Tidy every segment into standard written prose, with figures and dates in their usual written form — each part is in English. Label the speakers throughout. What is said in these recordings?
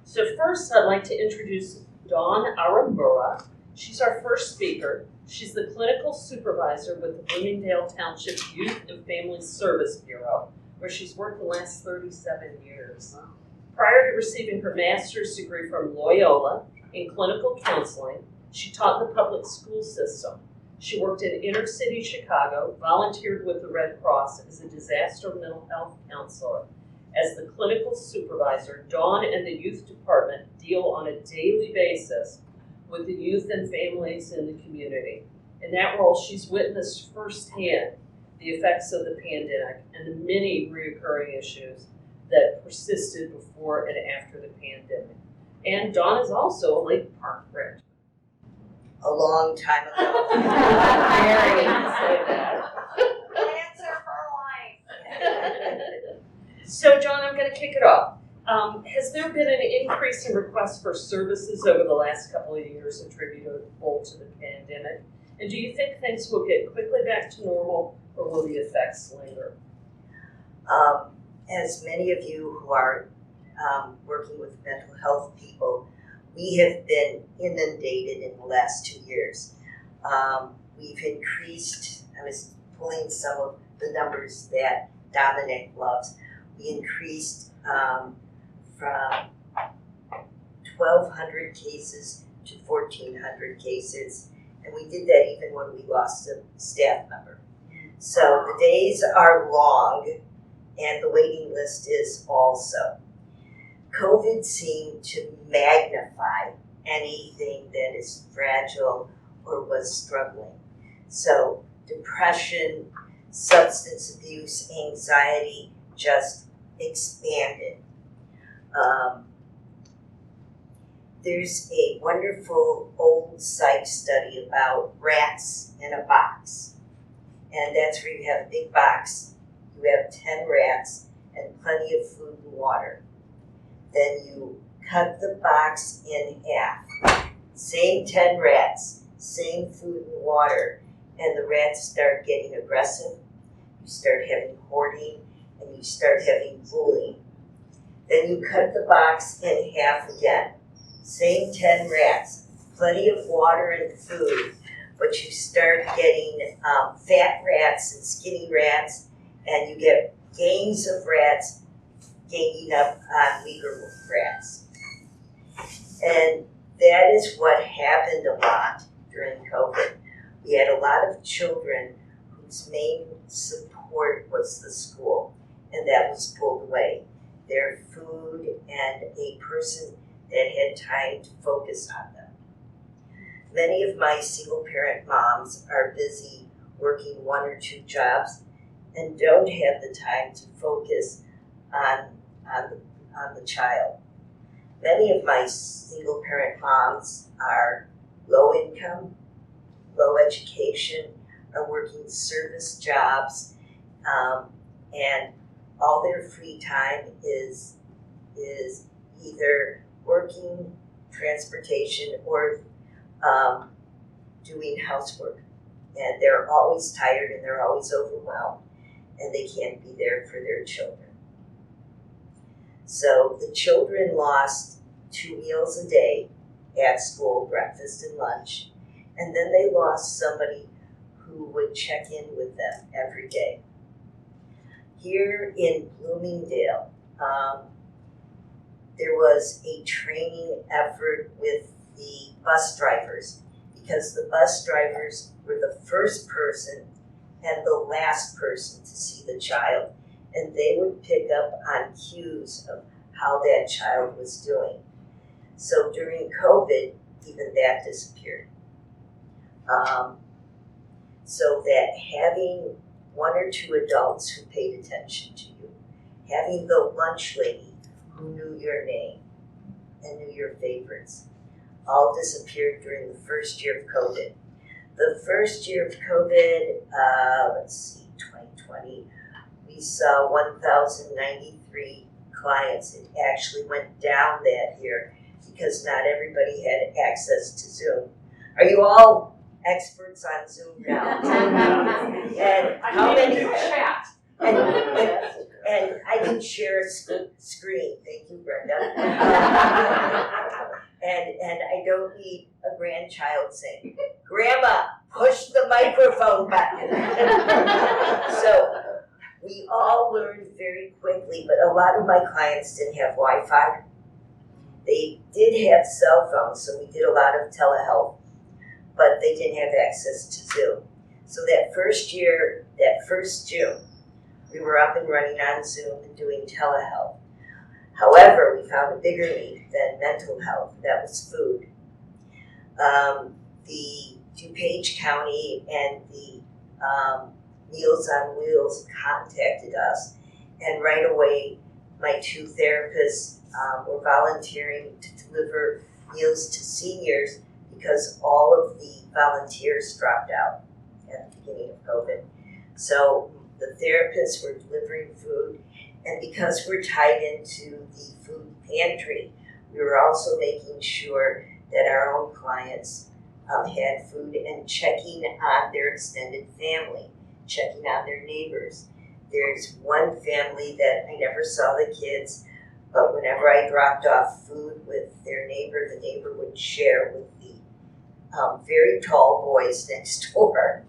Speaker 1: So first, I'd like to introduce Dawn Arimura. She's our first speaker. She's the clinical supervisor with the Bloomingdale Township Youth and Family Service Bureau, where she's worked the last 37 years. Prior to receiving her master's degree from Loyola in clinical counseling, she taught in the public school system. She worked in inner city Chicago, volunteered with the Red Cross as a disaster mental health counselor. As the clinical supervisor, Dawn and the youth department deal on a daily basis with the youth and families in the community. In that role, she's witnessed firsthand the effects of the pandemic and the many recurring issues that persisted before and after the pandemic. And Dawn is also a Lake Park graduate.
Speaker 2: A long time ago.
Speaker 1: Very say that.
Speaker 2: Answer for life.
Speaker 1: So, John, I'm going to kick it off. Has there been an increase in requests for services over the last couple of years attributable to the pandemic? And do you think things will get quickly back to normal, or will the effects linger?
Speaker 2: As many of you who are working with mental health people, we have been inundated in the last 2 years. We've increased, I was pulling some of the numbers that Dominic loves. We increased from 1,200 cases to 1,400 cases, and we did that even when we lost a staff member. So the days are long, and the waiting list is also. COVID seemed to magnify anything that is fragile or was struggling. So depression, substance abuse, anxiety just expanded. There's a wonderful old psych study about rats in a box. And that's where you have a big box, you have 10 rats and plenty of food and water. Then you cut the box in half. Same 10 rats, same food and water, and the rats start getting aggressive. You start having hoarding, and you start having bullying. Then you cut the box in half again. Same 10 rats, plenty of water and food, but you start getting fat rats and skinny rats, and you get gangs of rats ganging up on weaker rats. And that is what happened a lot during COVID. We had a lot of children whose main support was the school, and that was pulled away. Their food and a person that had time to focus on them. Many of my single parent moms are busy working 1 or 2 jobs and don't have the time to focus on the child. Many of my single parent moms are low income, low education, are working service jobs, and all their free time is either working, transportation, or doing housework. And they're always tired and they're always overwhelmed, and they can't be there for their children. So the children lost 2 meals a day at school, breakfast and lunch, and then they lost somebody who would check in with them every day. Here in Bloomingdale, there was a training effort with the bus drivers, because the bus drivers were the first person and the last person to see the child, and they would pick up on cues of how that child was doing. So during COVID, even that disappeared. So that having 1 or 2 adults who paid attention to you, having the lunch lady who knew your name and knew your favorites, all disappeared during the first year of COVID. The first year of COVID, 2020, we saw 1,093 clients. It actually went down that year because not everybody had access to Zoom. Are you all experts on Zoom now? And how many chat? And I can share a screen. Thank you, Brenda. don't need a grandchild saying, "Grandma, push the microphone button." So we all learned very quickly, but a lot of my clients didn't have Wi-Fi. They did have cell phones, so we did a lot of telehealth, but they didn't have access to Zoom. So that first year, that first June, we were up and running on Zoom and doing telehealth. However, we found a bigger need than mental health, that was food. The DuPage County and the Meals on Wheels contacted us, and right away my two therapists were volunteering to deliver meals to seniors because all of the volunteers dropped out at the beginning of COVID. So the therapists were delivering food, and because we're tied into the food pantry, we were also making sure that our own clients had food and checking on their extended family, checking on their neighbors. There's one family that I never saw the kids, but whenever I dropped off food with their neighbor, the neighbor would share with the very tall boys next door.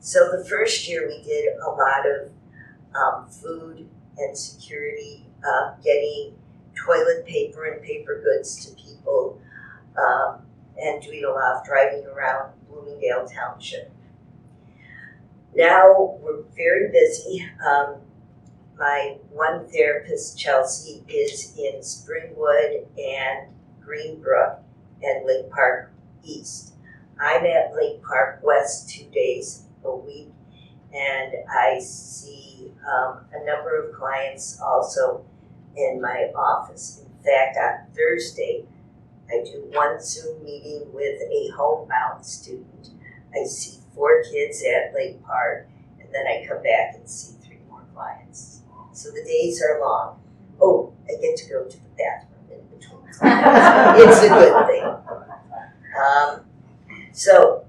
Speaker 2: So the first year we did a lot of food and security, getting toilet paper and paper goods to people, and doing a lot of driving around Bloomingdale Township. Now we're very busy. My one therapist, Chelsea, is in Springwood and Greenbrook and Lake Park East. I'm at Lake Park West 2 days a week, and I see a number of clients also in my office. In fact, on Thursday, I do one Zoom meeting with a homebound student. I see 4 kids at Lake Park, and then I come back and see 3 more clients. So the days are long. Oh, I get to go to the bathroom in between. It's a good thing. So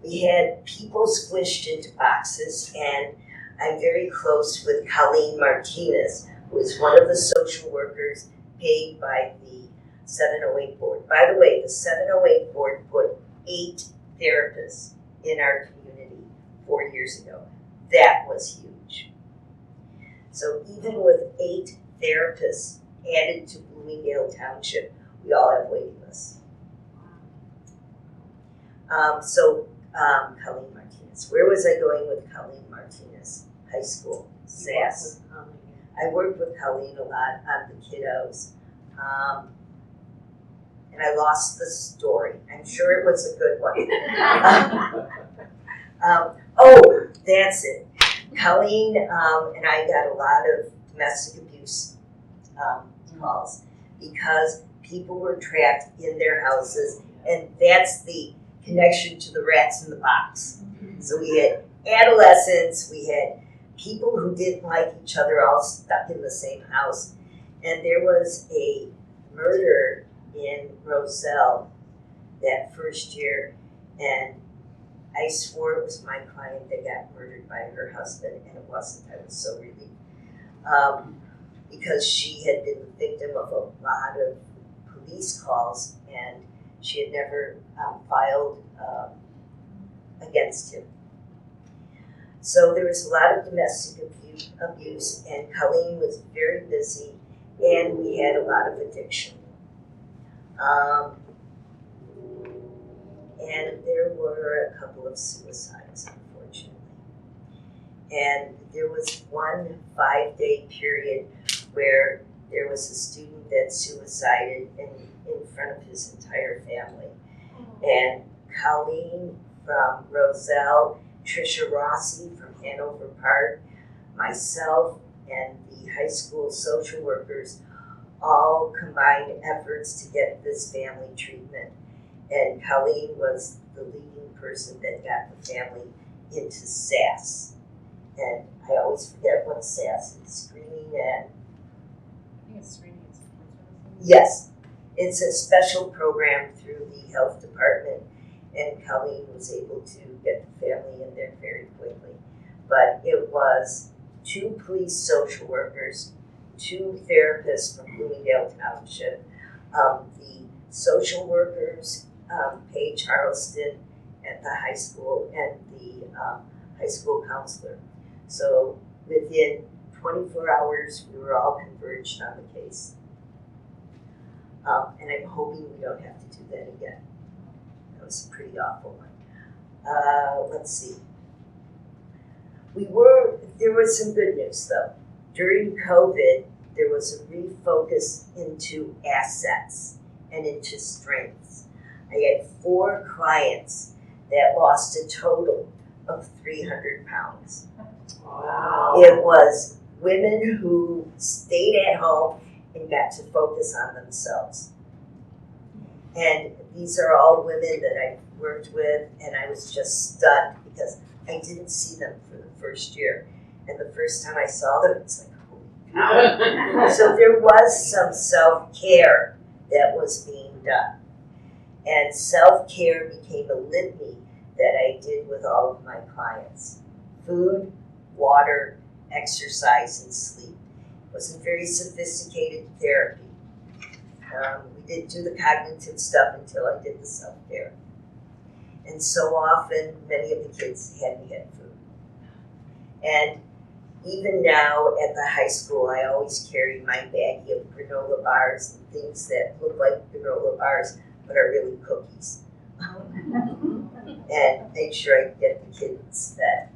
Speaker 2: we had people squished into boxes, and I'm very close with Colleen Martinez, who is one of the social workers paid by the 708 board. By the way, the 708 board put 8 therapists in our community 4 years ago. That was huge. So even with 8 therapists added to Bloomingdale Township, we all have waiting lists. Colleen Martinez. Where was I going with Colleen Martinez? High school, SAS. I worked with Colleen a lot on the kiddos. And I lost the story. I'm sure it was a good one. Oh, that's it. Colleen and I got a lot of domestic abuse calls because people were trapped in their houses, and that's the connection to the rats in the box. So we had adolescents, we had people who didn't like each other all stuck in the same house, and there was a murder in Roselle that first year, and I swore it was my client that got murdered by her husband, and it wasn't. I was so relieved. Because she had been the victim of a lot of police calls, and she had never filed against him. So there was a lot of domestic abuse, and Colleen was very busy, and we had a lot of addiction. And there were a couple of suicides, unfortunately. And there was one 5-day period where there was a student that suicided in front of his entire family. And Colleen from Roselle, Tricia Rossi from Hanover Park, myself, and the high school social workers all combined efforts to get this family treatment. And Colleen was the leading person that got the family into SAS. And I always forget what SAS is, screening and...
Speaker 3: I think it's screening and support services.
Speaker 2: Yes, it's a special program through the health department, and Colleen was able to get the family in there very quickly. But it was 2 police social workers, 2 therapists from Bloomingdale Township, the social workers, Paige Charleston at the high school, and the high school counselor. So within 24 hours, we were all converged on the case. And I'm hoping we don't have to do that again. That was a pretty awful one. Let's see. There was some good news though. During COVID, there was a refocus into assets and into strengths. I had 4 clients that lost a total of 300 pounds.
Speaker 1: Wow.
Speaker 2: It was women who stayed at home and got to focus on themselves. And these are all women that I worked with, and I was just stunned because I didn't see them for the first year. And the first time I saw them, it's like, holy cow. So there was some self-care that was being done. And self-care became a litany that I did with all of my clients. Food, water, exercise, and sleep. It wasn't very sophisticated therapy. We didn't do the cognitive stuff until I did the self-care. And so often, many of the kids hadn't had food. And even now at the high school, I always carry my baggie of granola bars and things that look like granola bars, but are really cookies. And make sure I get the kids fed.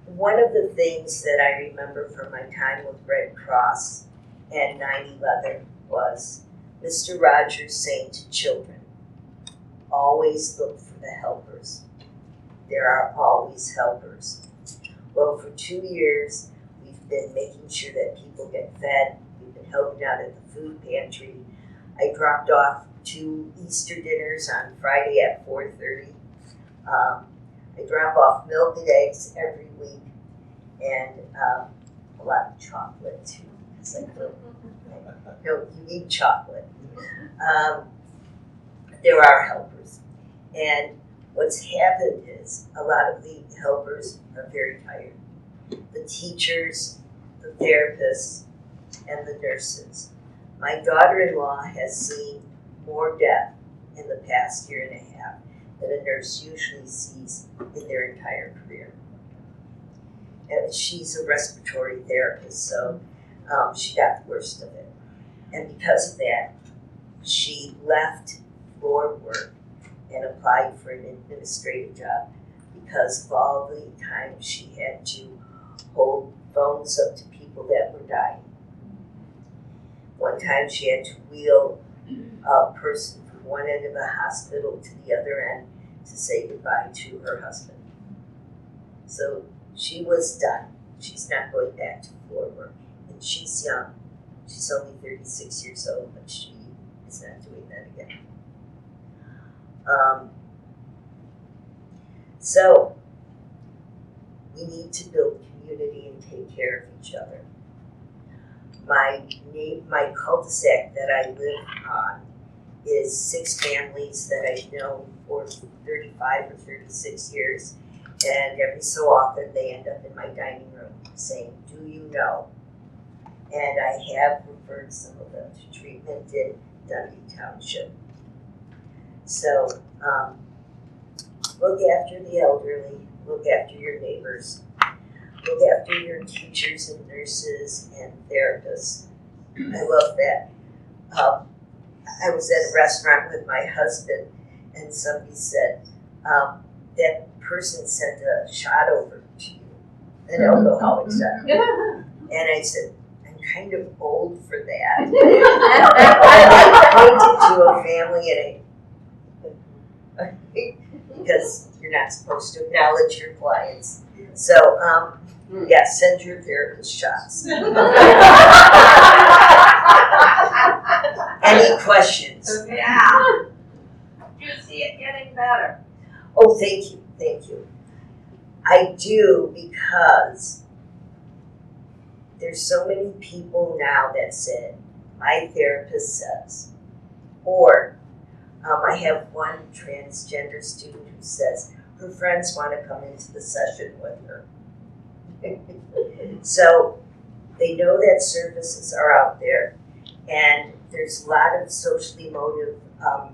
Speaker 2: One of the things that I remember from my time with Red Cross and 9/11 was Mr. Rogers saying to children, always look for the helpers. There are always helpers. Well, for 2 years, we've been making sure that people get fed. We've been helping out at the food pantry. I dropped off 2 Easter dinners on Friday at 4:30. I drop off milk and eggs every week, and a lot of chocolate too. It's like, no, you need chocolate. There are helpers, and what's happened is a lot of the helpers are very tired. The teachers, the therapists, and the nurses. My daughter-in-law has seen more death in the past year and a half than a nurse usually sees in their entire career. And she's a respiratory therapist, so she got the worst of it. And because of that, she left floor work and applied for an administrative job because of all the time she had to hold phones up to people that were dying. One time she had to wheel a person from one end of the hospital to the other end to say goodbye to her husband. So she was done. She's not going back to floor work. And she's young. She's only 36 years old, but she is not doing that again. So we need to build community and take care of each other. My cul-de-sac that I live on is 6 families that I've known for 35 or 36 years. And every so often they end up in my dining room saying, do you know? And I have referred some of them to treatment in Township. So look after the elderly, look after your neighbors, look after your teachers and nurses and therapists. I love that. I was at a restaurant with my husband and somebody said, that person sent a shot over to you, an alcoholic shot. And I said, I'm kind of old for that. And I pointed to a family and because you're not supposed to acknowledge your clients. So, yeah, send your therapist shots. Any questions?
Speaker 4: Yeah. Do you see it getting better?
Speaker 2: Oh, thank you, thank you. I do, because there's so many people now that said, my therapist says, or I have one transgender student who says her friends want to come into the session with her. So they know that services are out there, And there's a lot of socially emotive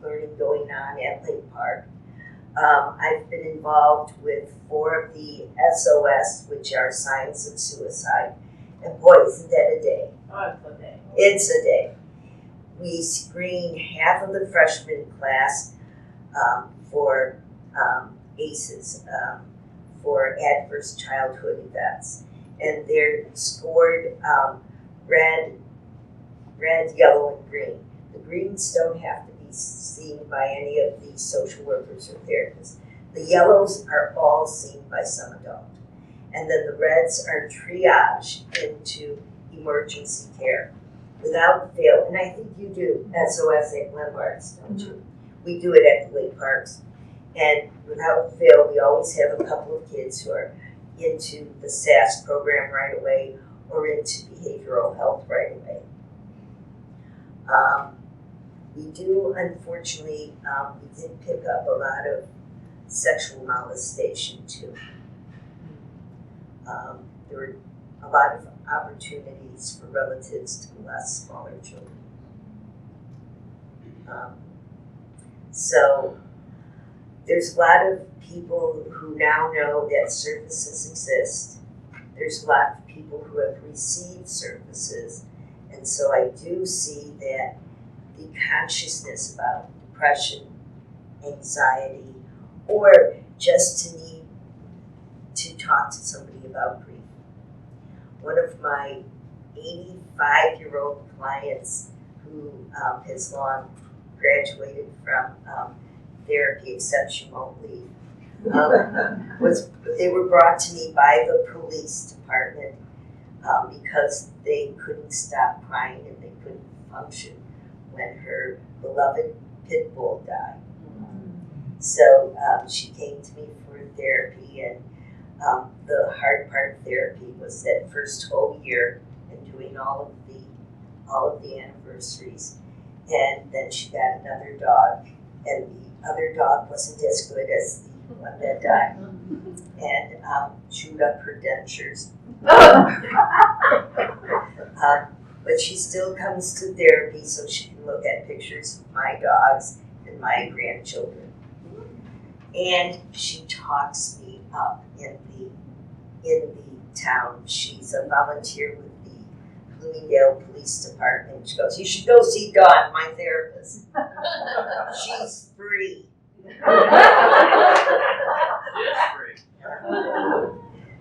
Speaker 2: learning going on at Lake Park. I've been involved with 4 of the SOS, which are signs of suicide. And boy, isn't that a day?
Speaker 4: Oh, it's okay.
Speaker 2: It's a day. We screen half of the freshman class for ACEs, for adverse childhood events. And they're scored red, yellow, and green. The greens don't have to be seen by any of the social workers or therapists. The yellows are all seen by some adult. And then the reds are triaged into emergency care without fail. And I think you do SOS at Glenbart's, don't you? We do it at the Lake Parks. And without fail, we always have a couple of kids who are into the SAS program right away or into behavioral health right away. We do, unfortunately, we did pick up a lot of sexual molestation too. There were a lot of opportunities for relatives to molest smaller children. So there's a lot of people who now know that services exist. There's a lot of people who have received services. And so I do see that the consciousness about depression, anxiety, or just to need to talk to somebody about grief. One of my 85-year-old clients who has long graduated from therapy, except she won't leave, they were brought to me by the police department because they couldn't stop crying and they couldn't function when her beloved pit bull died. So she came to me for therapy, and the hard part of therapy was that first whole year and doing all of the anniversaries. And then she got another dog, and the other dog wasn't as good as the one that died, and chewed up her dentures. But she still comes to therapy so she can look at pictures of my dogs and my grandchildren. And she talks me up in the town. She's a volunteer with the Bloomingdale Police Department. She goes, "You should go see Dawn, my therapist. She's free."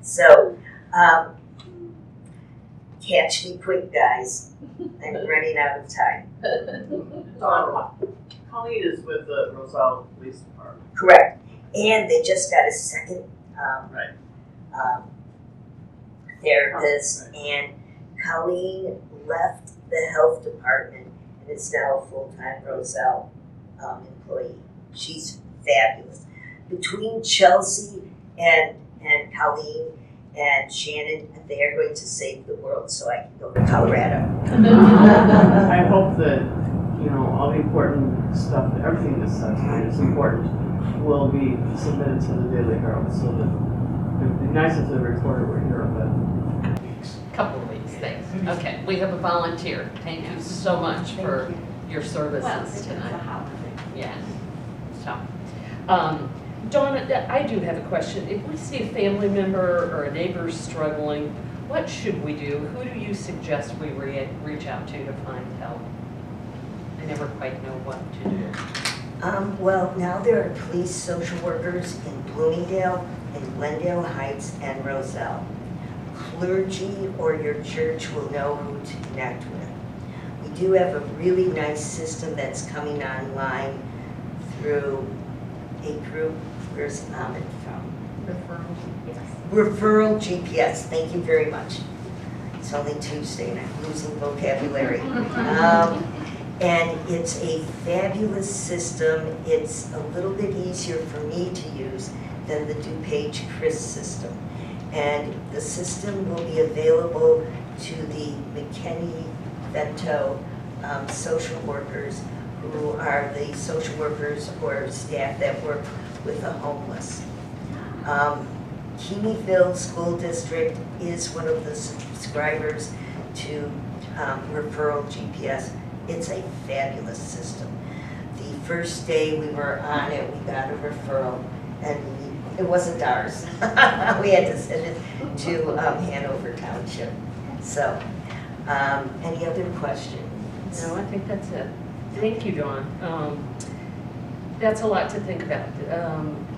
Speaker 2: So, catch me quick, guys. I'm running out of time.
Speaker 5: Colleen is with the Roselle Police Department.
Speaker 2: Correct. And they just got a second therapist, and Colleen left the health department and is now a full-time Roselle employee. She's fabulous. Between Chelsea and Colleen and Shannon, they are going to save the world so I can go to Colorado.
Speaker 5: I hope that, all the important stuff, everything that's said tonight is important, will be submitted to the Daily Herald, so that it'd be nice if the reporter were here about weeks.
Speaker 1: Couple of weeks, thanks. Okay, we have a volunteer. Thank you so much for your services tonight. Yeah. So, Dawn, I do have a question. If we see a family member or a neighbor struggling, what should we do? Who do you suggest we reach out to find help? I never quite know what to do.
Speaker 2: Well, now there are police social workers in Bloomingdale, in Glendale Heights, and Roselle. Clergy or your church will know who to connect with. We do have a really nice system that's coming online through a group. Where's Ahmed from? Referral GPS. Thank you very much. It's only Tuesday and I'm losing vocabulary. And it's a fabulous system. It's a little bit easier for me to use than the DuPage Chris system. And the system will be available to the McKinney-Vento social workers who are the social workers or staff that work with the homeless. Keeneyville School District is one of the subscribers to referral GPS. It's a fabulous system. The first day we were on it, we got a referral, and it wasn't ours. We had to send it to Hanover Township. So, any other questions?
Speaker 1: No, I think that's it. Thank you, Dawn. That's a lot to think about.